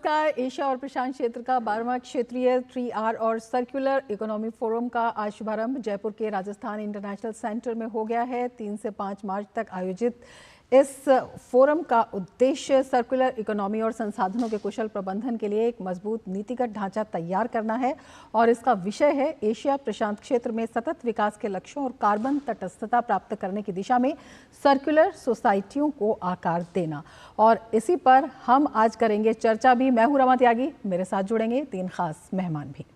नमस्कार। एशिया और प्रशांत क्षेत्र का 12वां क्षेत्रीय 3R और सर्कुलर इकोनॉमी फोरम का आज शुभारंभ जयपुर के राजस्थान इंटरनेशनल सेंटर में हो गया है। 3 से 5 मार्च तक आयोजित इस फोरम का उद्देश्य सर्कुलर इकोनॉमी और संसाधनों के कुशल प्रबंधन के लिए एक मजबूत नीतिगत ढांचा तैयार करना है और इसका विषय है एशिया प्रशांत क्षेत्र में सतत विकास के लक्ष्यों और कार्बन तटस्थता प्राप्त करने की दिशा में सर्कुलर सोसाइटियों को आकार देना। और इसी पर हम आज करेंगे चर्चा भी। मैं हूं रमा त्यागी, मेरे साथ जुड़ेंगे 3 खास मेहमान भी।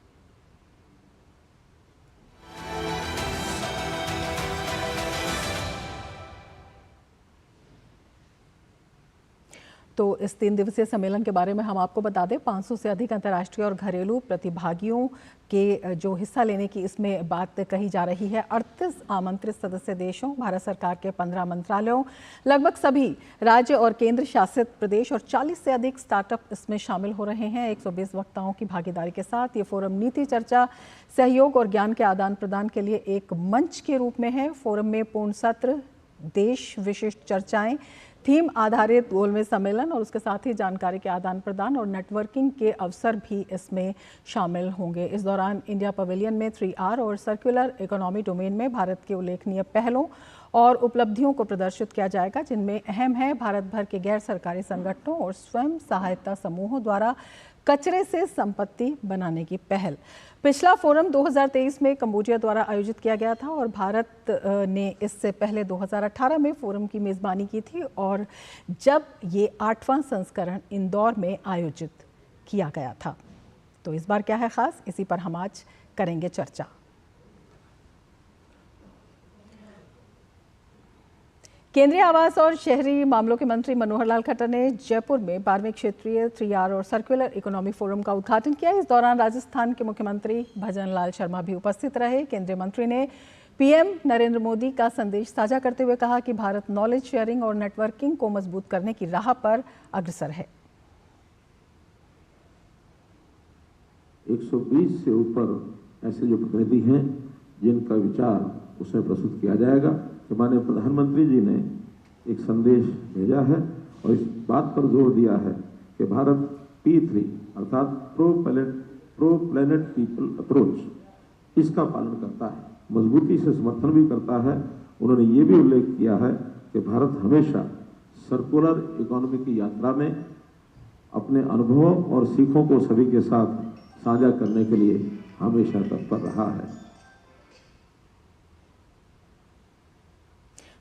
तो इस 3 दिवसीय सम्मेलन के बारे में हम आपको बता दें, 500 से अधिक अंतर्राष्ट्रीय और घरेलू प्रतिभागियों के जो हिस्सा लेने की इसमें बात कही जा रही है। 38 आमंत्रित सदस्य देशों, भारत सरकार के 15 मंत्रालयों, लगभग सभी राज्य और केंद्र शासित प्रदेश और 40 से अधिक स्टार्टअप इसमें शामिल हो रहे हैं। 120 वक्ताओं की भागीदारी के साथ ये फोरम नीति चर्चा, सहयोग और ज्ञान के आदान प्रदान के लिए एक मंच के रूप में है। फोरम में पूर्ण सत्र, देश विशिष्ट चर्चाएं, थीम आधारित गोलमेज सम्मेलन और उसके साथ ही जानकारी के आदान प्रदान और नेटवर्किंग के अवसर भी इसमें शामिल होंगे। इस दौरान इंडिया पवेलियन में 3R और सर्कुलर इकोनॉमी डोमेन में भारत के उल्लेखनीय पहलों और उपलब्धियों को प्रदर्शित किया जाएगा, जिनमें अहम है भारत भर के गैर सरकारी संगठनों और स्वयं सहायता समूहों द्वारा कचरे से संपत्ति बनाने की पहल। पिछला फोरम 2023 में कंबोडिया द्वारा आयोजित किया गया था और भारत ने इससे पहले 2018 में फोरम की मेज़बानी की थी और जब ये 8वां संस्करण इंदौर में आयोजित किया गया था। तो इस बार क्या है खास, इसी पर हम आज करेंगे चर्चा। केंद्रीय आवास और शहरी मामलों के मंत्री मनोहर लाल खट्टर ने जयपुर में 12वें क्षेत्रीय 3R और सर्कुलर इकोनॉमी फोरम का उद्घाटन किया। इस दौरान राजस्थान के मुख्यमंत्री भजन लाल शर्मा भी उपस्थित रहे। केंद्रीय मंत्री ने पीएम नरेंद्र मोदी का संदेश साझा करते हुए कहा कि भारत नॉलेज शेयरिंग और नेटवर्किंग को मजबूत करने की राह पर अग्रसर है। 120 से ऊपर ऐसे जो प्रतिनिधि हैं जिनका विचार उसमें प्रस्तुत किया जाएगा कि माननीय प्रधानमंत्री जी ने एक संदेश भेजा है और इस बात पर जोर दिया है कि भारत P3 अर्थात प्रो प्लेनेट पीपल अप्रोच इसका पालन करता है, मजबूती से समर्थन भी करता है। उन्होंने ये भी उल्लेख किया है कि भारत हमेशा सर्कुलर इकोनॉमी की यात्रा में अपने अनुभवों और सीखों को सभी के साथ साझा करने के लिए हमेशा तत्पर रहा है।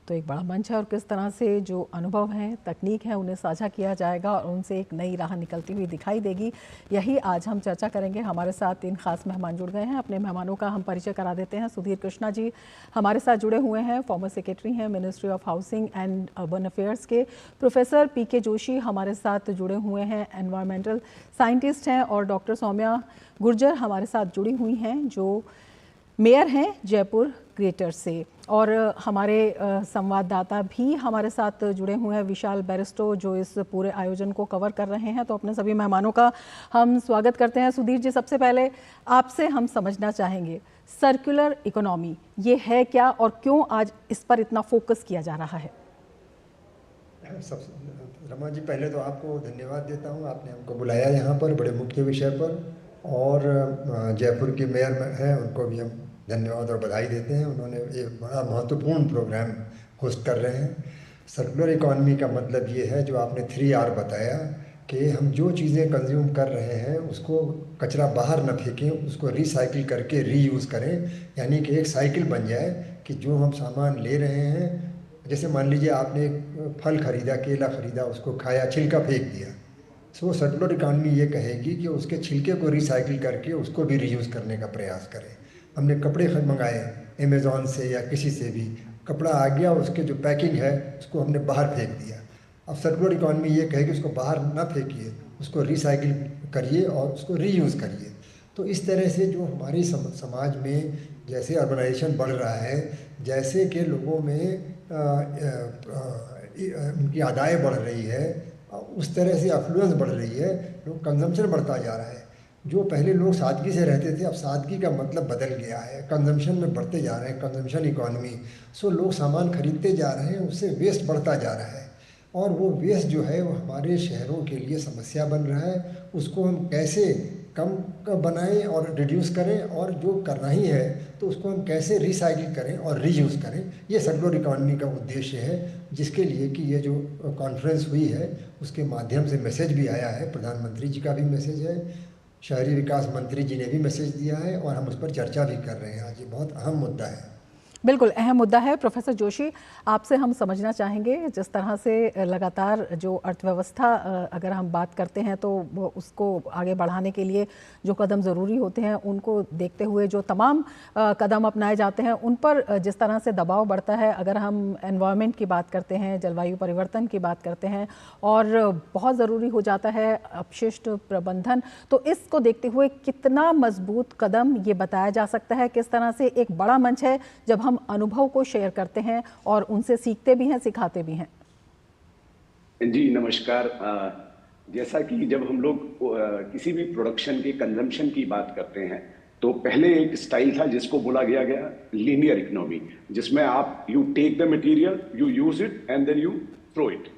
तो एक बड़ा मंच है और किस तरह से जो अनुभव हैं, तकनीक है, उन्हें साझा किया जाएगा और उनसे एक नई राह निकलती हुई दिखाई देगी। यही आज हम चर्चा करेंगे। हमारे साथ 3 खास मेहमान जुड़ गए हैं। अपने मेहमानों का हम परिचय करा देते हैं। सुधीर कृष्णा जी हमारे साथ जुड़े हुए हैं, फॉर्मर सेक्रेटरी हैं ministry of housing and urban affairs के। प्रोफेसर PK जोशी हमारे साथ जुड़े हुए हैं, एनवायरमेंटल साइंटिस्ट हैं। और डॉक्टर सौम्या गुर्जर हमारे साथ जुड़ी हुई हैं, जो मेयर हैं जयपुर ग्रेटर से। और हमारे संवाददाता भी हमारे साथ जुड़े हुए हैं, विशाल बैरिस्टो, जो इस पूरे आयोजन को कवर कर रहे हैं। तो अपने सभी मेहमानों का हम स्वागत करते हैं। सुधीर जी, सबसे पहले आपसे हम समझना चाहेंगे सर्कुलर इकोनॉमी ये है क्या और क्यों आज इस पर इतना फोकस किया जा रहा है? रमा जी, पहले तो आपको धन्यवाद देता हूँ, आपने हमको बुलाया यहाँ पर बड़े मुख्य विषय पर। और जयपुर की मेयर हैं, उनको भी हम धन्यवाद और बधाई देते हैं। उन्होंने एक बड़ा महत्वपूर्ण प्रोग्राम होस्ट कर रहे हैं। सर्कुलर इकॉनमी का मतलब ये है, जो आपने 3R बताया, कि हम जो चीज़ें कंज्यूम कर रहे हैं उसको कचरा बाहर न फेंकें, उसको रिसाइकिल करके रीयूज़ करें। यानी कि एक साइकिल बन जाए कि जो हम सामान ले रहे हैं, जैसे मान लीजिए आपने फल ख़रीदा, केला ख़रीदा, उसको खाया, छिलका फेंक दिया। सो सर्कुलर इकॉनमी ये कहेगी कि उसके छिलके को रिसाइकिल करके उसको भी रीयूज़ करने का प्रयास करें। हमने कपड़े मंगाए अमेज़ॉन से या किसी से भी, कपड़ा आ गया, उसके जो पैकिंग है उसको हमने बाहर फेंक दिया। अब सर्कुलर इकॉनमी ये कहेगी उसको बाहर ना फेंकिए, उसको रिसाइकिल करिए और उसको रीयूज़ करिए। तो इस तरह से जो हमारे समाज में जैसे अर्बनाइजेशन बढ़ रहा है, जैसे कि लोगों में उनकी आदाय बढ़ रही है, उस तरह से अफ्लुएंस बढ़ रही है, लोग कंजम्पशन बढ़ता जा रहा है। जो पहले लोग सादगी से रहते थे, अब सादगी का मतलब बदल गया है, कंजम्पशन में बढ़ते जा रहे हैं, कंजम्पशन इकॉनमी। सो लोग सामान खरीदते जा रहे हैं, उससे वेस्ट बढ़ता जा रहा है। और वो वेस्ट जो है वो हमारे शहरों के लिए समस्या बन रहा है। उसको हम कैसे कम बनाएं और रिड्यूस करें, और जो करना ही है तो उसको हम कैसे रिसाइकिल करें और रीयूज़ करें। ये सर्कुलर इकॉनमी का उद्देश्य है, जिसके लिए कि ये जो कॉन्फ्रेंस हुई है उसके माध्यम से मैसेज भी आया है। प्रधानमंत्री जी का भी मैसेज है, शहरी विकास मंत्री जी ने भी मैसेज दिया है, और हम उस पर चर्चा भी कर रहे हैं आज। ये बहुत अहम मुद्दा है। बिल्कुल अहम मुद्दा है। प्रोफेसर जोशी, आपसे हम समझना चाहेंगे, जिस तरह से लगातार जो अर्थव्यवस्था अगर हम बात करते हैं तो उसको आगे बढ़ाने के लिए जो कदम ज़रूरी होते हैं उनको देखते हुए जो तमाम कदम अपनाए जाते हैं उन पर जिस तरह से दबाव बढ़ता है, अगर हम एनवायरनमेंट की बात करते हैं, जलवायु परिवर्तन की बात करते हैं, और बहुत ज़रूरी हो जाता है अपशिष्ट प्रबंधन, तो इसको देखते हुए कितना मजबूत कदम ये बताया जा सकता है? किस तरह से एक बड़ा मंच है जब हम अनुभव को शेयर करते हैं और उनसे सीखते भी हैं, सिखाते भी हैं। जी नमस्कार। जैसा कि जब हम लोग किसी भी प्रोडक्शन के कंजम्पशन की बात करते हैं तो पहले एक स्टाइल था जिसको बोला गया लीनियर इकोनॉमी, जिसमें आप you take the material, you use it and then you throw it.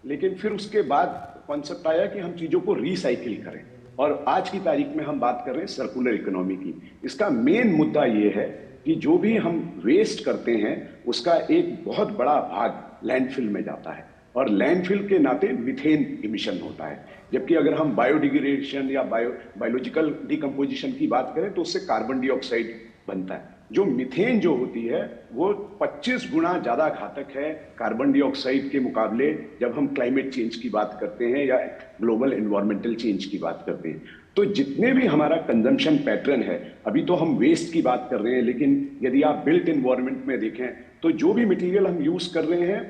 लेकिन फिर उसके बाद कॉन्सेप्ट आया कि हम चीज़ों को रिसाइकिल करें, और आज की तारीख में हम बात कर रहे हैं सर्कुलर इकोनॉमी की। इसका मेन मुद्दा ये है कि जो भी हम वेस्ट करते हैं उसका एक बहुत बड़ा भाग लैंडफिल में जाता है, और लैंडफिल के नाते मीथेन इमिशन होता है। जबकि अगर हम बायोडिग्रेडेशन या बायोलॉजिकल डिकम्पोजिशन की बात करें तो उससे कार्बन डाइऑक्साइड बनता है। जो मीथेन जो होती है वो 25 गुना ज़्यादा घातक है कार्बन डाइऑक्साइड के मुकाबले जब हम क्लाइमेट चेंज की बात करते हैं या ग्लोबल एनवायरमेंटल चेंज की बात करते हैं। तो जितने भी हमारा कंजम्पशन पैटर्न है, अभी तो हम वेस्ट की बात कर रहे हैं, लेकिन यदि आप बिल्ट एनवायरनमेंट में देखें तो जो भी मटेरियल हम यूज कर रहे हैं,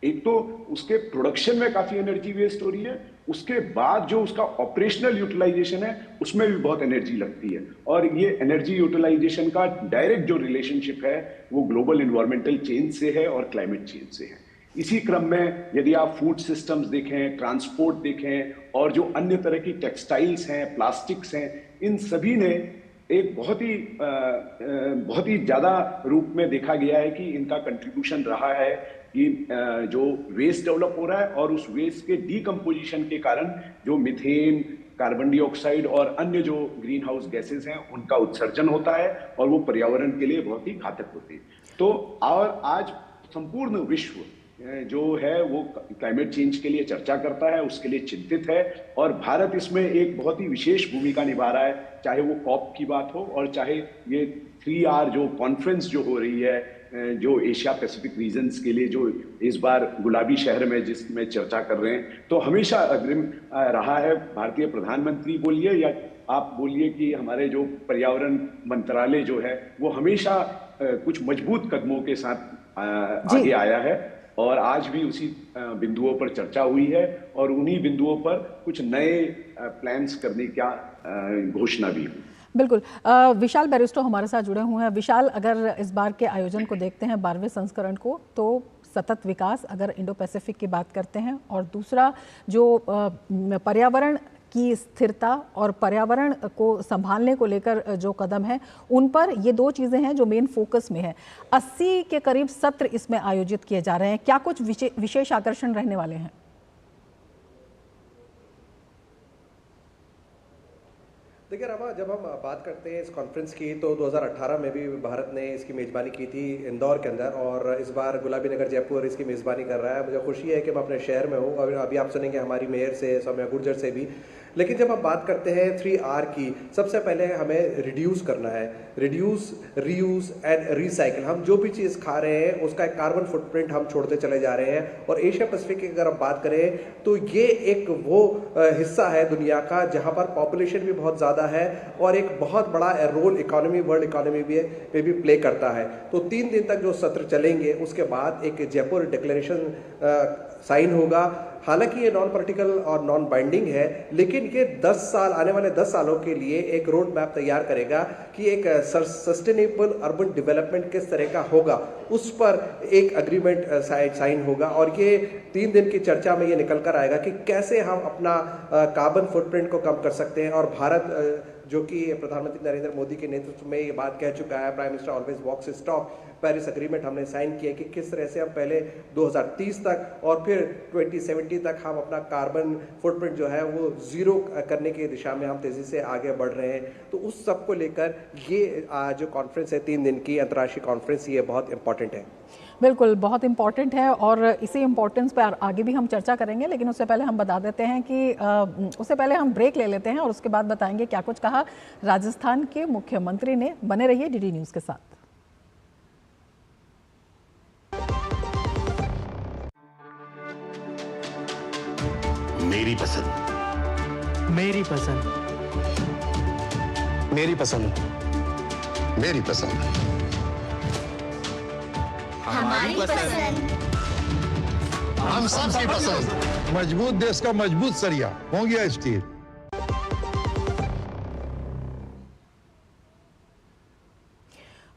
एक तो उसके प्रोडक्शन में काफी एनर्जी वेस्ट हो रही है, उसके बाद जो उसका ऑपरेशनल यूटिलाइजेशन है उसमें भी बहुत एनर्जी लगती है। और ये एनर्जी यूटिलाइजेशन का डायरेक्ट जो रिलेशनशिप है वो ग्लोबल एनवायरमेंटल चेंज से है और क्लाइमेट चेंज से है। इसी क्रम में यदि आप फूड सिस्टम्स देखें, ट्रांसपोर्ट देखें, और जो अन्य तरह की टेक्सटाइल्स हैं, प्लास्टिक्स हैं, इन सभी ने एक बहुत ही ज़्यादा रूप में देखा गया है कि इनका कंट्रीब्यूशन रहा है कि जो वेस्ट डेवलप हो रहा है और उस वेस्ट के डीकम्पोजिशन के कारण जो मीथेन, कार्बन डाइऑक्साइड और अन्य जो ग्रीन हाउस गैसेज हैं उनका उत्सर्जन होता है, और वो पर्यावरण के लिए बहुत ही घातक होते हैं। तो और आज संपूर्ण विश्व जो है वो क्लाइमेट चेंज के लिए चर्चा करता है, उसके लिए चिंतित है, और भारत इसमें एक बहुत ही विशेष भूमिका निभा रहा है, चाहे वो कॉप की बात हो और चाहे ये 3R जो कॉन्फ्रेंस जो हो रही है, जो एशिया पैसिफिक रीजन्स के लिए जो इस बार गुलाबी शहर में जिसमें चर्चा कर रहे हैं। तो हमेशा अग्रिम रहा है भारतीय प्रधानमंत्री बोलिए या आप बोलिए कि हमारे जो पर्यावरण मंत्रालय जो है वो हमेशा कुछ मजबूत कदमों के साथ आगे आया है, और आज भी उसी बिंदुओं पर चर्चा हुई है, और उन्हीं बिंदुओं पर कुछ नए प्लान्स करने का घोषणा भी हुई। बिल्कुल। विशाल बैरिस्टो हमारे साथ जुड़े हुए हैं। विशाल, अगर इस बार के आयोजन को देखते हैं 12वें संस्करण को, तो सतत विकास अगर इंडो पैसिफिक की बात करते हैं, और दूसरा जो पर्यावरण की स्थिरता और पर्यावरण को संभालने को लेकर जो कदम है उन पर, ये दो चीज़ें हैं जो मेन फोकस में है। 80 के करीब सत्र इसमें आयोजित किए जा रहे हैं, क्या कुछ विशेष आकर्षण रहने वाले हैं? देखिए रमा, जब हम बात करते हैं इस कॉन्फ्रेंस की तो 2018 में भी भारत ने इसकी मेज़बानी की थी इंदौर के अंदर, और इस बार गुलाबी नगर जयपुर इसकी मेज़बानी कर रहा है। मुझे खुशी है कि मैं अपने शहर में हूँ, और अभी आप सुनेंगे हमारी मेयर से, सौम्या गुर्जर से भी। लेकिन जब हम बात करते हैं 3R की, सबसे पहले हमें रिड्यूस करना है। Reduce, reuse and recycle. हम जो भी चीज़ खा रहे हैं उसका एक कार्बन फुटप्रिंट हम छोड़ते चले जा रहे हैं। और एशिया पैसिफिक की अगर हम बात करें तो ये एक वो हिस्सा है दुनिया का जहाँ पर पॉपुलेशन भी बहुत ज़्यादा है, और एक बहुत बड़ा रोल इकोनॉमी, वर्ल्ड इकोनॉमी पे भी प्ले करता है। तो 3 दिन तक जो सत्र चलेंगे, उसके बाद एक जयपुर डिक्लेरेशन साइन होगा। हालांकि ये नॉन पॉलिटिकल और नॉन बाइंडिंग है, लेकिन ये 10 साल, आने वाले 10 सालों के लिए एक रोड मैप तैयार करेगा कि एक सस्टेनेबल अर्बन डेवलपमेंट किस तरह का होगा, उस पर एक अग्रीमेंट साइन होगा। और ये 3 दिन की चर्चा में ये निकल कर आएगा कि कैसे हम अपना कार्बन फुटप्रिंट को कम कर सकते हैं। और भारत, जो कि प्रधानमंत्री नरेंद्र मोदी के नेतृत्व में ये बात कह चुका है, प्राइम मिनिस्टर ऑलवेज वॉक्स हिज टॉक, पेरिस एग्रीमेंट हमने साइन किया कि किस तरह से हम पहले 2030 तक और फिर 2070 तक हम अपना कार्बन फुटप्रिंट जो है वो ज़ीरो करने की दिशा में हम तेज़ी से आगे बढ़ रहे हैं। तो उस सब को लेकर ये जो कॉन्फ्रेंस है 3 दिन की अंतर्राष्ट्रीय कॉन्फ्रेंस, ये बहुत इंपॉर्टेंट है। बिल्कुल, बहुत इम्पॉर्टेंट है और इसी इम्पोर्टेंस पर आगे भी हम चर्चा करेंगे, लेकिन उससे पहले हम बता देते हैं कि उससे पहले हम ब्रेक ले लेते हैं और उसके बाद बताएंगे क्या कुछ कहा राजस्थान के मुख्यमंत्री ने। बने रहिए डीडी न्यूज़ के साथ। मेरी पसंद, मेरी पसंद, मेरी पसंद, मेरी पसंद, हमारी पसंद, हम सबकी पसंद। मजबूत देश का मजबूत सरिया हो गया स्टील।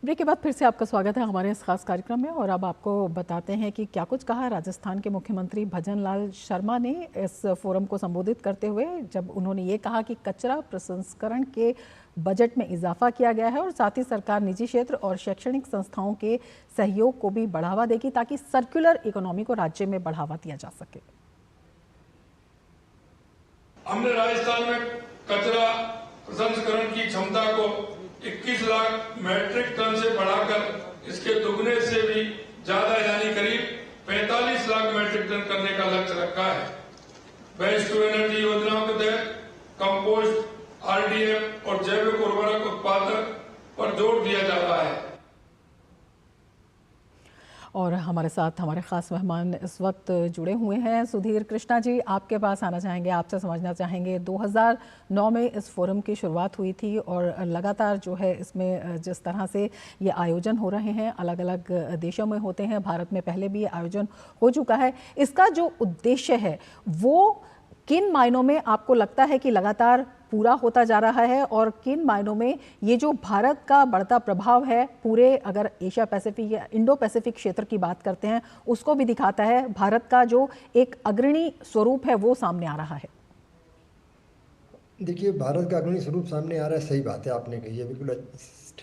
ब्रेक के बाद फिर से आपका स्वागत है हमारे इस खास कार्यक्रम में और अब आपको बताते हैं कि क्या कुछ कहा राजस्थान के मुख्यमंत्री भजन लाल शर्मा ने इस फोरम को संबोधित करते हुए, जब उन्होंने ये कहा कि कचरा प्रसंस्करण के बजट में इजाफा किया गया है और साथ ही सरकार निजी क्षेत्र और शैक्षणिक संस्थाओं के सहयोग को भी बढ़ावा देगी ताकि सर्कुलर इकोनॉमी को राज्य में बढ़ावा दिया जा सके। हमने राजस्थान में कचरा प्रसंस्करण की क्षमता को 21 लाख मैट्रिक टन से बढ़ाकर इसके दुगने से भी ज्यादा यानी करीब 45 लाख मैट्रिक टन करने का लक्ष्य रखा है। वेस्ट टू एनर्जी योजनाओं के तहत कंपोस्ट, आरडीएफ और जैविक उर्वरक उत्पादन पर जोर दिया जा रहा है। और हमारे साथ हमारे खास मेहमान इस वक्त जुड़े हुए हैं। सुधीर कृष्णा जी, आपके पास आना चाहेंगे, आपसे समझना चाहेंगे 2009 में इस फोरम की शुरुआत हुई थी और लगातार जो है इसमें जिस तरह से ये आयोजन हो रहे हैं अलग अलग देशों में होते हैं, भारत में पहले भी ये आयोजन हो चुका है। इसका जो उद्देश्य है वो किन मायनों में आपको लगता है कि लगातार पूरा होता जा रहा है और किन मायनों में ये जो भारत का बढ़ता प्रभाव है पूरे, अगर एशिया पैसिफिक या इंडो पैसिफिक क्षेत्र की बात करते हैं, उसको भी दिखाता है, भारत का जो एक अग्रणी स्वरूप है वो सामने आ रहा है? देखिए, भारत का अग्रणी स्वरूप सामने आ रहा है, सही बात है आपने कही है, बिल्कुल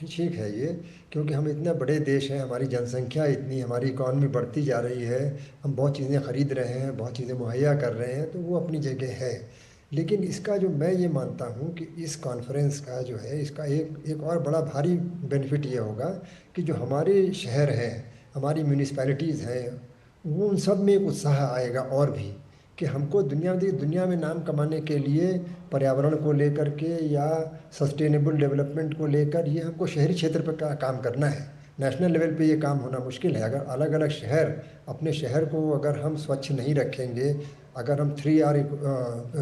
ठीक है ये, क्योंकि हम इतने बड़े देश हैं, हमारी जनसंख्या इतनी, हमारी इकॉनमी बढ़ती जा रही है, हम बहुत चीज़ें ख़रीद रहे हैं, बहुत चीज़ें मुहैया कर रहे हैं, तो वो अपनी जगह है। लेकिन इसका जो मैं ये मानता हूँ कि इस कॉन्फ्रेंस का जो है इसका एक और बड़ा भारी बेनिफिट ये होगा कि जो हमारे शहर हैं, हमारी म्यूनिसपैलिटीज़ हैं, वो उन सब में एक उत्साह आएगा और भी कि हमको दुनिया में नाम कमाने के लिए पर्यावरण को लेकर के या सस्टेनेबल डेवलपमेंट को लेकर ये हमको शहरी क्षेत्र पर काम करना है। नेशनल लेवल पे ये काम होना मुश्किल है। अगर अलग अलग शहर अपने शहर को अगर हम स्वच्छ नहीं रखेंगे, अगर हम 3R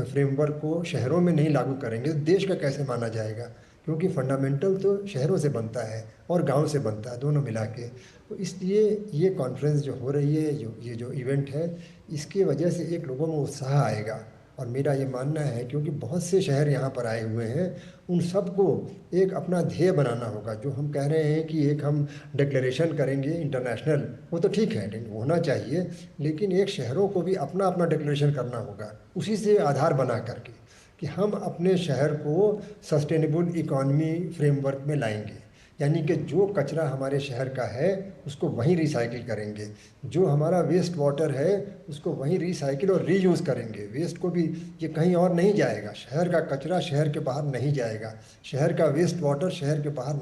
फ्रेमवर्क को शहरों में नहीं लागू करेंगे तो देश का कैसे माना जाएगा? क्योंकि फंडामेंटल तो शहरों से बनता है और गांव से बनता है, दोनों मिला के। तो इसलिए ये कॉन्फ्रेंस जो हो रही है, ये जो इवेंट है, इसकी वजह से एक लोगों में उत्साह आएगा। और मेरा ये मानना है क्योंकि बहुत से शहर यहाँ पर आए हुए हैं, उन सबको एक अपना ध्येय बनाना होगा। जो हम कह रहे हैं कि एक हम डिक्लेरेशन करेंगे इंटरनेशनल, वो तो ठीक है, होना चाहिए, लेकिन एक शहरों को भी अपना अपना डिक्लेरेशन करना होगा, उसी से आधार बना करके कि हम अपने शहर को सस्टेनेबल इकॉनमी फ्रेमवर्क में लाएंगे। यानी कि जो कचरा हमारे शहर का है उसको वहीं रिसाइकिल करेंगे, जो हमारा वेस्ट वाटर है उसको वहीं रिसाइकिल और रीयूज़ करेंगे। वेस्ट को भी ये कहीं और नहीं जाएगा, शहर का कचरा शहर के बाहर नहीं जाएगा, शहर का वेस्ट वाटर शहर के बाहर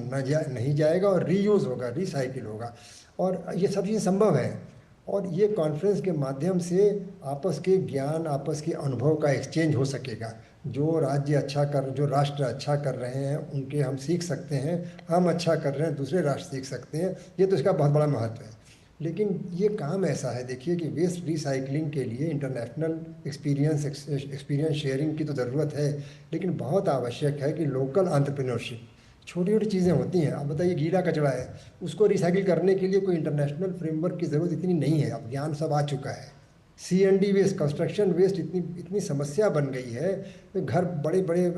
नहीं जाएगा और रीयूज़ होगा, रिसाइकिल होगा। और ये सब चीज़ संभव है। और ये कॉन्फ्रेंस के माध्यम से आपस के ज्ञान, आपस के अनुभव का एक्सचेंज हो सकेगा। जो राष्ट्र अच्छा कर रहे हैं उनके हम सीख सकते हैं, हम अच्छा कर रहे हैं दूसरे राष्ट्र सीख सकते हैं। ये तो इसका बहुत बड़ा महत्व है। लेकिन ये काम ऐसा है, देखिए कि वेस्ट रिसाइकलिंग के लिए इंटरनेशनल एक्सपीरियंस शेयरिंग की तो ज़रूरत है, लेकिन बहुत आवश्यक है कि लोकल एंटरप्रेन्योरशिप, छोटी छोटी चीज़ें होती हैं। अब बताइए, गीला कचरा है, उसको रिसाइकिल करने के लिए कोई इंटरनेशनल फ्रेमवर्क की ज़रूरत इतनी नहीं है। अब ज्ञान सब आ चुका है। C&D वेस्ट, कंस्ट्रक्शन वेस्ट इतनी समस्या बन गई है घर बड़े बड़े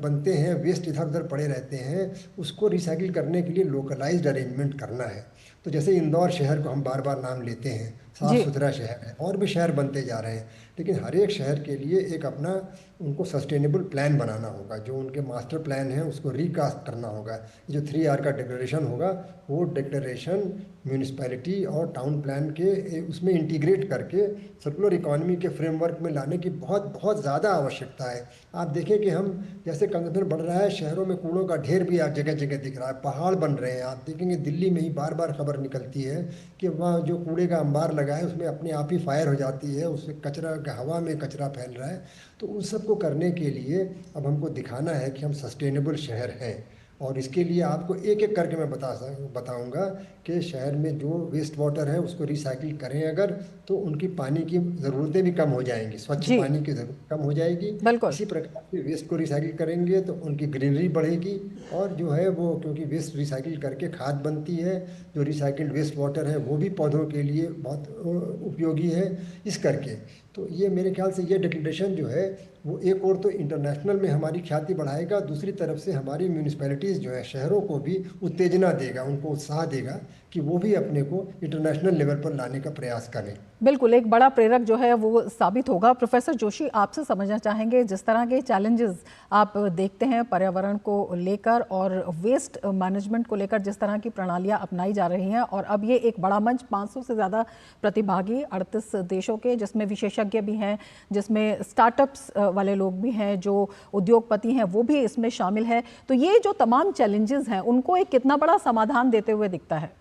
बनते हैं, वेस्ट इधर उधर पड़े रहते हैं, उसको रिसाइकिल करने के लिए लोकलाइज्ड अरेंजमेंट करना है। तो जैसे इंदौर शहर को हम बार बार नाम लेते हैं, साफ़ सुथरा शहर है, और भी शहर बनते जा रहे हैं, लेकिन हर एक शहर के लिए एक अपना उनको सस्टेनेबल प्लान बनाना होगा। जो उनके मास्टर प्लान है उसको रिकास्ट करना होगा। जो 3R का डिक्लेरेशन होगा, वो डिक्लेरेशन म्यूनिसिपैलिटी और टाउन प्लान के उसमें इंटीग्रेट करके सर्कुलर इकोनॉमी के फ्रेमवर्क में लाने की बहुत बहुत ज़्यादा आवश्यकता है। आप देखें कि हम जैसे कंजम्पशन बढ़ रहा है, शहरों में कूड़ों का ढेर भी आप जगह जगह दिख रहा है, पहाड़ बन रहे हैं। आप देखेंगे दिल्ली में ही बार बार खबर निकलती है कि वहाँ जो कूड़े का अंबार लगा है उसमें अपने आप ही फायर हो जाती है, उससे कचरा, हवा में कचरा फैल रहा है। तो उन सब को करने के लिए अब हमको दिखाना है कि हम सस्टेनेबल शहर हैं, और इसके लिए आपको एक एक करके मैं बताऊंगा कि शहर में जो वेस्ट वाटर है उसको रिसाइकिल करें अगर, तो उनकी पानी की ज़रूरतें भी कम हो जाएंगी, स्वच्छ पानी की ज़रूरत कम हो जाएगी। इसी प्रकार से वेस्ट को रिसाइकिल करेंगे तो उनकी ग्रीनरी बढ़ेगी, और जो है वो, क्योंकि वेस्ट रिसाइकिल करके खाद बनती है, जो रिसाइकिल्ड वेस्ट वाटर है वो भी पौधों के लिए बहुत उपयोगी है। इस करके तो ये मेरे ख्याल से ये डिक्लेरेशन जो है वो एक और तो इंटरनेशनल में हमारी ख्याति बढ़ाएगा, दूसरी तरफ से हमारी म्यूनिसिपैलिटीज़ जो है शहरों को भी उत्तेजना देगा, उनको उत्साह देगा कि वो भी अपने को इंटरनेशनल लेवल पर लाने का प्रयास करें। बिल्कुल, एक बड़ा प्रेरक जो है वो साबित होगा। प्रोफेसर जोशी, आपसे समझना चाहेंगे, जिस तरह के चैलेंजेस आप देखते हैं पर्यावरण को लेकर और वेस्ट मैनेजमेंट को लेकर, जिस तरह की प्रणालियां अपनाई जा रही हैं, और अब ये एक बड़ा मंच 500 से ज़्यादा प्रतिभागी 38 देशों के, जिसमें विशेषज्ञ भी हैं, जिसमें स्टार्टअप्स वाले लोग भी हैं, जो उद्योगपति हैं वो भी इसमें शामिल है। तो ये जो तमाम चैलेंजेस हैं उनको एक कितना बड़ा समाधान देते हुए दिखता है?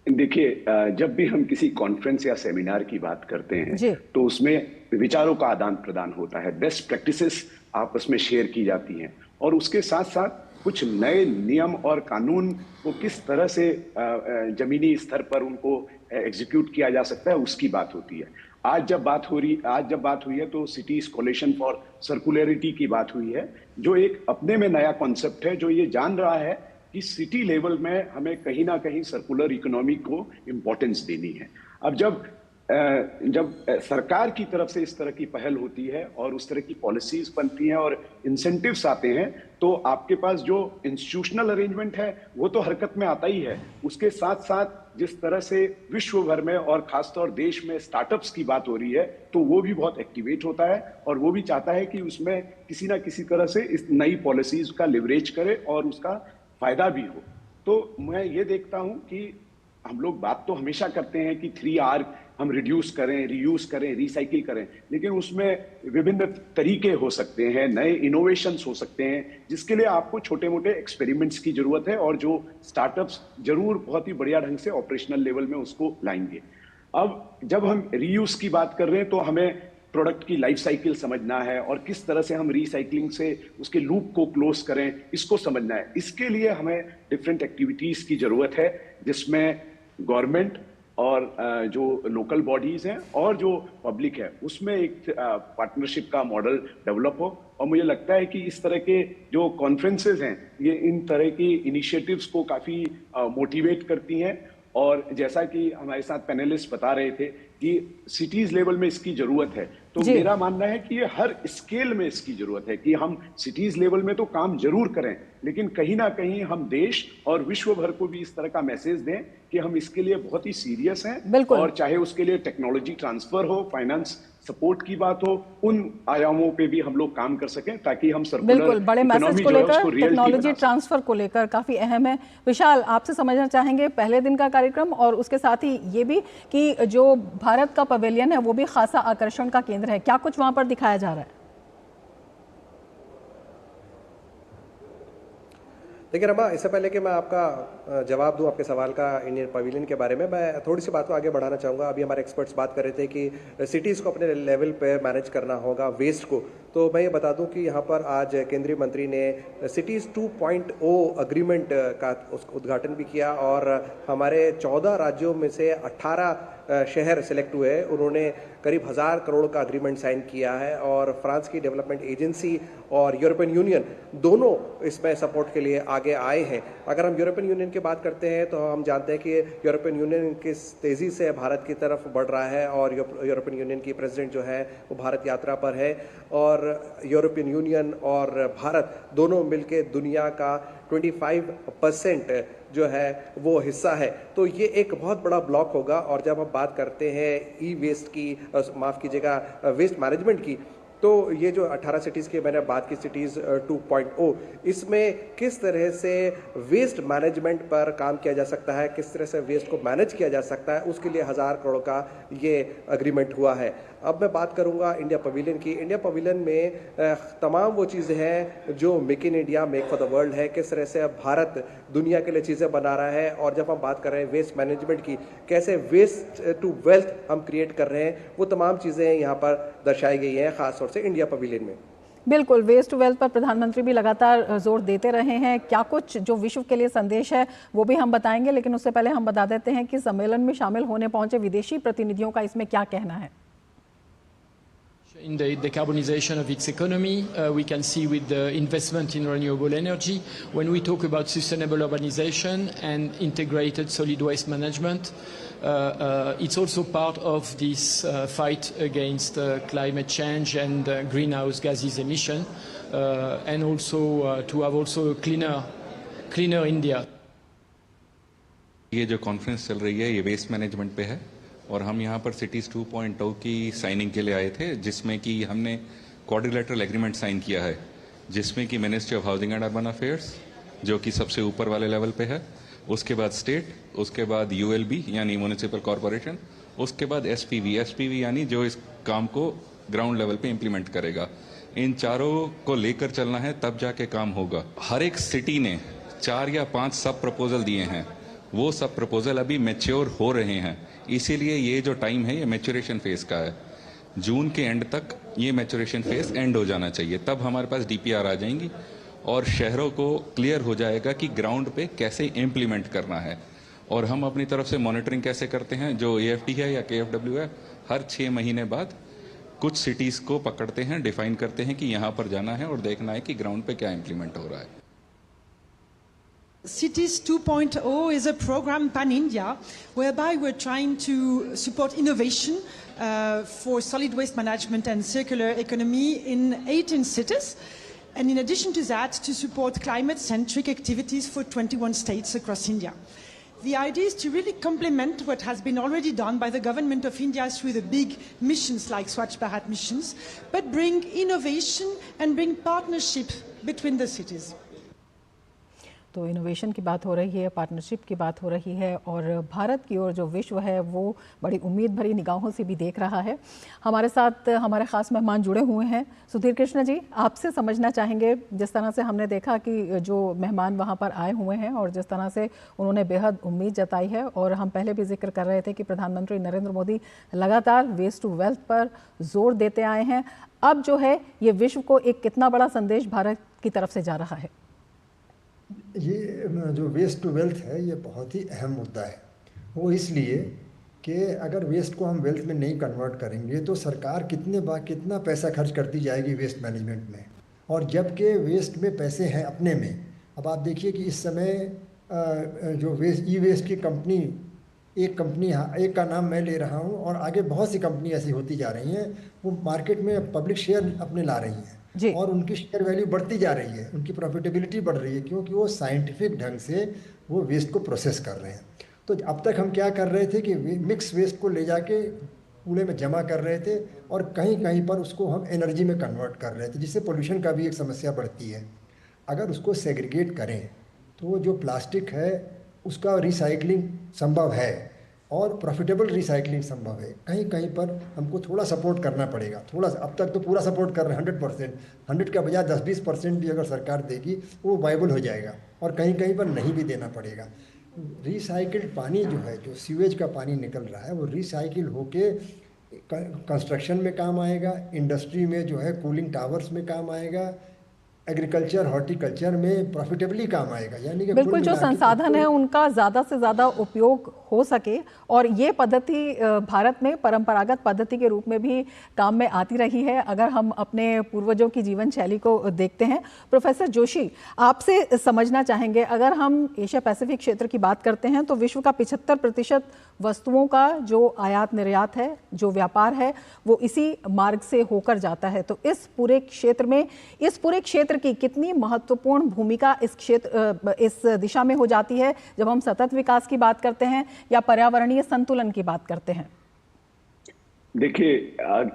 देखिए, जब भी हम किसी कॉन्फ्रेंस या सेमिनार की बात करते हैं तो उसमें विचारों का आदान प्रदान होता है, बेस्ट प्रैक्टिसेस आपस में शेयर की जाती हैं, और उसके साथ साथ कुछ नए नियम और कानून को किस तरह से जमीनी स्तर पर उनको एग्जीक्यूट किया जा सकता है उसकी बात होती है। आज जब बात हुई है तो सिटीज कोलिशन फॉर सर्कुलरिटी की बात हुई है, जो एक अपने में नया कॉन्सेप्ट है, जो ये जान रहा है कि सिटी लेवल में हमें कहीं ना कहीं सर्कुलर इकोनॉमी को इम्पोर्टेंस देनी है। अब जब सरकार की तरफ से इस तरह की पहल होती है और उस तरह की पॉलिसीज बनती हैं और इंसेंटिव्स आते हैं, तो आपके पास जो इंस्टीट्यूशनल अरेंजमेंट है वो तो हरकत में आता ही है। उसके साथ साथ जिस तरह से विश्व भर में और खासतौर देश में स्टार्टअप्स की बात हो रही है, तो वो भी बहुत एक्टिवेट होता है, और वो भी चाहता है कि उसमें किसी ना किसी तरह से इस नई पॉलिसीज का लिवरेज करे और उसका फायदा भी हो। तो मैं ये देखता हूं कि हम लोग बात तो हमेशा करते हैं कि 3R हम रिड्यूस करें, रीयूज करें, रिसाइकिल करें, लेकिन उसमें विभिन्न तरीके हो सकते हैं, नए इनोवेशंस हो सकते हैं, जिसके लिए आपको छोटे मोटे एक्सपेरिमेंट्स की जरूरत है, और जो स्टार्टअप्स जरूर बहुत ही बढ़िया ढंग से ऑपरेशनल लेवल में उसको लाएंगे। अब जब हम रीयूज की बात कर रहे हैं तो हमें प्रोडक्ट की लाइफ साइकिल समझना है, और किस तरह से हम रिसाइकलिंग से उसके लूप को क्लोज करें इसको समझना है। इसके लिए हमें डिफरेंट एक्टिविटीज की जरूरत है, जिसमें गवर्नमेंट और जो लोकल बॉडीज हैं और जो पब्लिक है उसमें एक पार्टनरशिप का मॉडल डेवलप हो। और मुझे लगता है कि इस तरह के जो कॉन्फ्रेंसेज हैं ये इन तरह की इनिशिएटिव्स को काफी मोटिवेट करती हैं, और जैसा कि हमारे साथ पैनलिस्ट बता रहे थे कि सिटीज लेवल में इसकी जरूरत है, तो मेरा मानना है कि ये हर स्केल में इसकी जरूरत है कि हम सिटीज लेवल में तो काम जरूर करें, लेकिन कहीं ना कहीं हम देश और विश्व भर को भी इस तरह का मैसेज दें कि हम इसके लिए बहुत ही सीरियस हैं, और चाहे उसके लिए टेक्नोलॉजी ट्रांसफर हो, फाइनेंस सपोर्ट की बात हो, उन आयामों पे भी हम लोग काम कर सकें, ताकि हम सर्कुलर बड़े मैसेज को लेकर, टेक्नोलॉजी ट्रांसफर को लेकर काफी अहम है। विशाल, आपसे समझना चाहेंगे पहले दिन का कार्यक्रम, और उसके साथ ही ये भी कि जो भारत का पवेलियन है वो भी खासा आकर्षण का केंद्र है, क्या कुछ वहां पर दिखाया जा रहा है? देखिए रमा, इससे पहले कि मैं आपका जवाब दूं आपके सवाल का इंडियन पवेलियन के बारे में, मैं थोड़ी सी बात को आगे बढ़ाना चाहूँगा। अभी हमारे एक्सपर्ट्स बात कर रहे थे कि सिटीज़ को अपने लेवल पे मैनेज करना होगा वेस्ट को, तो मैं ये बता दूं कि यहाँ पर आज केंद्रीय मंत्री ने सिटीज़ 2.0 अग्रीमेंट का उद्घाटन भी किया, और हमारे 14 राज्यों में से 18 शहर सिलेक्ट हुए। उन्होंने करीब 1000 करोड़ का अग्रीमेंट साइन किया है, और फ्रांस की डेवलपमेंट एजेंसी और यूरोपियन यूनियन दोनों इसमें सपोर्ट के लिए आगे आए हैं। अगर हम यूरोपियन यूनियन की बात करते हैं तो हम जानते हैं कि यूरोपियन यूनियन किस तेज़ी से भारत की तरफ बढ़ रहा है, और यूरोपियन यूनियन की प्रेसिडेंट जो है वो भारत यात्रा पर है, और और यूरोपियन यूनियन और भारत दोनों मिलके दुनिया का 25% जो है वो हिस्सा है। तो ये एक बहुत बड़ा ब्लॉक होगा। और जब हम बात करते हैं ई वेस्ट की, माफ़ कीजिएगा, वेस्ट मैनेजमेंट की, तो ये जो 18 सिटीज़ की मैंने बात की, सिटीज़ 2.0, इसमें किस तरह से वेस्ट मैनेजमेंट पर काम किया जा सकता है, किस तरह से वेस्ट को मैनेज किया जा सकता है, उसके लिए 1000 करोड़ का ये एग्रीमेंट हुआ है। अब मैं बात करूंगा इंडिया पवेलियन की। इंडिया पवेलियन में तमाम वो चीज़ें हैं जो make in India, make for the world है, किस तरह से भारत दुनिया के लिए चीज़ें बना रहा है। और जब हम बात कर रहे हैं वेस्ट मैनेजमेंट की, कैसे वेस्ट टू वेल्थ हम क्रिएट कर रहे हैं, वो तमाम चीज़ें यहाँ पर दर्शाई गई हैं, खासतौर से इंडिया पवेलियन में। बिल्कुल, वेस्ट टू वेल्थ पर प्रधानमंत्री भी लगातार जोर देते रहे हैं। क्या कुछ जो विश्व के लिए संदेश है वो भी हम बताएंगे, लेकिन उससे पहले हम बता देते हैं कि सम्मेलन में शामिल होने पहुंचे विदेशी प्रतिनिधियों का इसमें क्या कहना है। In the decarbonization of its economy, we can see with the investment in renewable energy. When we talk about sustainable urbanization and integrated solid waste management, it's also part of this fight against climate change and greenhouse gases emission, and also to have also a cleaner India. ये जो conference चल रही है ये waste management पे है और हम यहाँ पर सिटीज़ 2.0 की साइनिंग के लिए आए थे, जिसमें कि हमने क्वाड्रिलेटरल एग्रीमेंट साइन किया है, जिसमें कि ministry of housing and urban affairs जो कि सबसे ऊपर वाले लेवल पे है, उसके बाद स्टेट, उसके बाद यूएलबी यानी म्युनिसिपल कॉरपोरेशन, उसके बाद एसपीवी यानी जो इस काम को ग्राउंड लेवल पे इम्प्लीमेंट करेगा। इन चारों को लेकर चलना है, तब जाके काम होगा। हर एक सिटी ने 4 या 5 सब प्रपोजल दिए हैं, वो सब प्रपोजल अभी मैच्योर हो रहे हैं, इसीलिए ये जो टाइम है ये मैच्योरेशन फेज का है। जून के एंड तक ये मैच्योरेशन फेज एंड हो जाना चाहिए, तब हमारे पास डीपीआर आ जाएंगी और शहरों को क्लियर हो जाएगा कि ग्राउंड पे कैसे इम्प्लीमेंट करना है। और हम अपनी तरफ से मॉनिटरिंग कैसे करते हैं, जो AFT है या KFW है, हर 6 महीने बाद कुछ सिटीज़ को पकड़ते हैं, डिफाइन करते हैं कि यहाँ पर जाना है और देखना है कि ग्राउंड पे क्या इम्प्लीमेंट हो रहा है। Cities 2.0 is a program pan-India whereby we're trying to support innovation for solid waste management and circular economy in 18 cities. And in addition to that, to support climate-centric activities for 21 states across India. The idea is to really complement what has been already done by the government of India through the big missions like Swachh Bharat missions, but bring innovation and bring partnership between the cities. तो innovation की बात हो रही है, partnership की बात हो रही है और भारत की ओर जो विश्व है वो बड़ी उम्मीद भरी निगाहों से भी देख रहा है। हमारे साथ हमारे ख़ास मेहमान जुड़े हुए हैं। सुधीर कृष्ण जी, आपसे समझना चाहेंगे, जिस तरह से हमने देखा कि जो मेहमान वहाँ पर आए हुए हैं और जिस तरह से उन्होंने बेहद उम्मीद जताई है, और हम पहले भी जिक्र कर रहे थे कि प्रधानमंत्री नरेंद्र मोदी लगातार वेस्ट टू वेल्थ पर जोर देते आए हैं। अब जो है ये विश्व को एक कितना बड़ा संदेश भारत की तरफ से जा रहा है? ये जो वेस्ट टू वेल्थ है ये बहुत ही अहम मुद्दा है। वो इसलिए कि अगर वेस्ट को हम वेल्थ में नहीं कन्वर्ट करेंगे तो सरकार कितना पैसा खर्च करती जाएगी वेस्ट मैनेजमेंट में, और जबकि वेस्ट में पैसे हैं अपने में। अब आप देखिए कि इस समय जो ई वेस्ट की कंपनी, एक का नाम मैं ले रहा हूँ और आगे बहुत सी कंपनी ऐसी होती जा रही हैं, वो मार्केट में पब्लिक शेयर अपने ला रही हैं और उनकी शेयर वैल्यू बढ़ती जा रही है, उनकी प्रॉफिटेबिलिटी बढ़ रही है, क्योंकि वो साइंटिफिक ढंग से वो वेस्ट को प्रोसेस कर रहे हैं। तो अब तक हम क्या कर रहे थे कि मिक्स वेस्ट को ले जाके कूड़े में जमा कर रहे थे और कहीं कहीं पर उसको हम एनर्जी में कन्वर्ट कर रहे थे, जिससे पोल्यूशन का भी एक समस्या बढ़ती है। अगर उसको सेग्रीगेट करें तो जो प्लास्टिक है उसका रिसाइकलिंग संभव है और प्रॉफिटेबल रिसाइकलिंग संभव है। कहीं कहीं पर हमको थोड़ा सपोर्ट करना पड़ेगा, थोड़ा। अब तक तो पूरा सपोर्ट कर रहे हैं 100%, 100 का बजाय 10-20% भी अगर सरकार देगी वो वायबल हो जाएगा, और कहीं कहीं पर नहीं भी देना पड़ेगा। रिसाइकिल्ड पानी जो है, जो सीवेज का पानी निकल रहा है, वो रिसाइकिल होके कंस्ट्रक्शन में काम आएगा, इंडस्ट्री में जो है कूलिंग टावर्स में काम आएगा, एग्रीकल्चर हॉर्टिकल्चर में प्रॉफिटेबली काम आएगा। यानी कि बिल्कुल जो संसाधन है उनका ज़्यादा से ज़्यादा उपयोग हो सके, और ये पद्धति भारत में परंपरागत पद्धति के रूप में भी काम में आती रही है अगर हम अपने पूर्वजों की जीवन शैली को देखते हैं। प्रोफेसर जोशी, आपसे समझना चाहेंगे, अगर हम एशिया पैसिफिक क्षेत्र की बात करते हैं तो विश्व का 75% वस्तुओं का जो आयात निर्यात है, जो व्यापार है, वो इसी मार्ग से होकर जाता है। तो इस पूरे क्षेत्र की कितनी महत्वपूर्ण भूमिका इस दिशा में हो जाती है जब हम सतत विकास की बात करते हैं या पर्यावरणीय संतुलन की बात करते हैं? देखिए,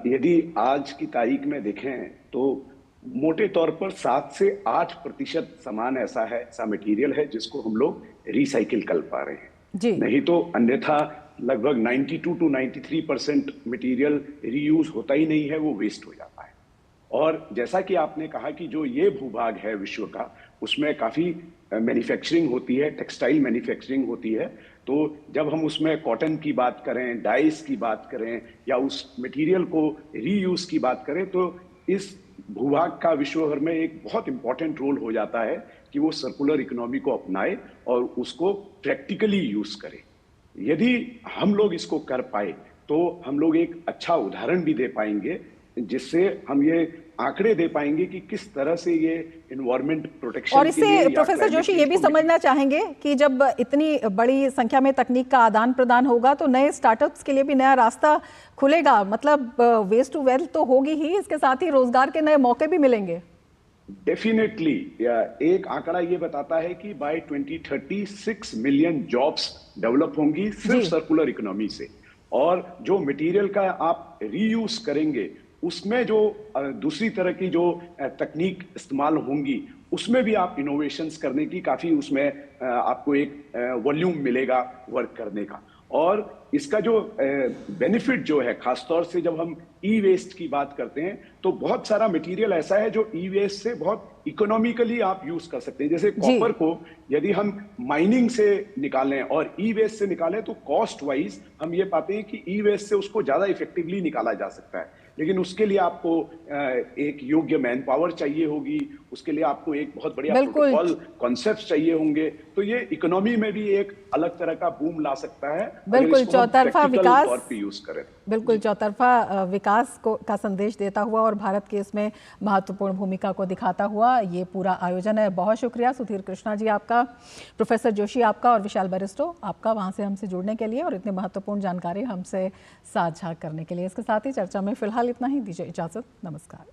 यदि आज की तारीख में देखें तो मोटे तौर पर 7 से 8% सामान ऐसा मटेरियल है जिसको हम लोग रिसाइकिल कर पा रहे हैं जी। नहीं तो अन्यथा लगभग 92 to 93% मटेरियल रीयूज होता ही नहीं है, वो वेस्ट हो जाता है। और जैसा कि आपने कहा कि जो ये भूभाग है विश्व का, उसमें काफी मैन्युफैक्चरिंग होती है, टेक्सटाइल मैन्युफैक्चरिंग होती है। तो जब हम उसमें कॉटन की बात करें, डाइस की बात करें या उस मटेरियल को रीयूज की बात करें, तो इस भूभाग का विश्व भर में एक बहुत इंपॉर्टेंट रोल हो जाता है कि वो सर्कुलर इकोनॉमी को अपनाए और उसको प्रैक्टिकली यूज करे। यदि हम लोग इसको कर पाए तो हम लोग एक अच्छा उदाहरण भी दे पाएंगे, जिससे हम ये आंकड़े दे पाएंगे कि किस तरह से ये एनवायरमेंट प्रोटेक्शन। और इससे प्रोफेसर जोशी ये भी समझना चाहेंगे कि जब इतनी बड़ी संख्या में तकनीक का आदान प्रदान होगा तो नए स्टार्टअप्स के लिए भी नया रास्ता खुलेगा। मतलब वेस्ट टू वेल्थ तो होगी ही, इसके साथ ही रोजगार के नए मौके भी मिलेंगे। डेफिनेटली एक आंकड़ा ये बताता है कि बाय 2030 6 मिलियन जॉब्स डेवलप होंगी सिर्फ सर्कुलर इकोनॉमी से। और जो मटेरियल का आप रीयूज करेंगे उसमें जो दूसरी तरह की जो तकनीक इस्तेमाल होंगी उसमें भी आप इनोवेशंस करने की काफी उसमें आपको एक वॉल्यूम मिलेगा वर्क करने का। और इसका जो बेनिफिट जो है, खासतौर से जब हम ई वेस्ट की बात करते हैं तो बहुत सारा मटेरियल ऐसा है जो ई वेस्ट से बहुत इकोनॉमिकली आप यूज कर सकते हैं। जैसे कॉपर को यदि हम माइनिंग से निकालें और ई वेस्ट से निकालें तो कॉस्ट वाइज हम ये पाते हैं कि ई वेस्ट से उसको ज्यादा इफेक्टिवली निकाला जा सकता है, लेकिन उसके लिए आपको एक योग्य मैन पावर चाहिए होगी, उसके लिए आपको एक बहुत बढ़िया प्रोटोकॉल कॉन्सेप्ट चाहिए होंगे। तो ये इकोनॉमी में भी एक अलग तरह का बूम ला सकता है। बिल्कुल चौतरफा विकास, यूज करें। बिल्कुल चौतरफा विकास का संदेश देता हुआ और भारत की इसमें महत्वपूर्ण भूमिका को दिखाता हुआ ये पूरा आयोजन है। बहुत शुक्रिया सुधीर कृष्णा जी आपका, प्रोफेसर जोशी आपका और विशाल बरिस्टो आपका वहां से हमसे जुड़ने के लिए और इतनी महत्वपूर्ण जानकारी हमसे साझा करने के लिए। इसके साथ ही चर्चा में फिलहाल इतना ही, दीजिए इजाजत, नमस्कार।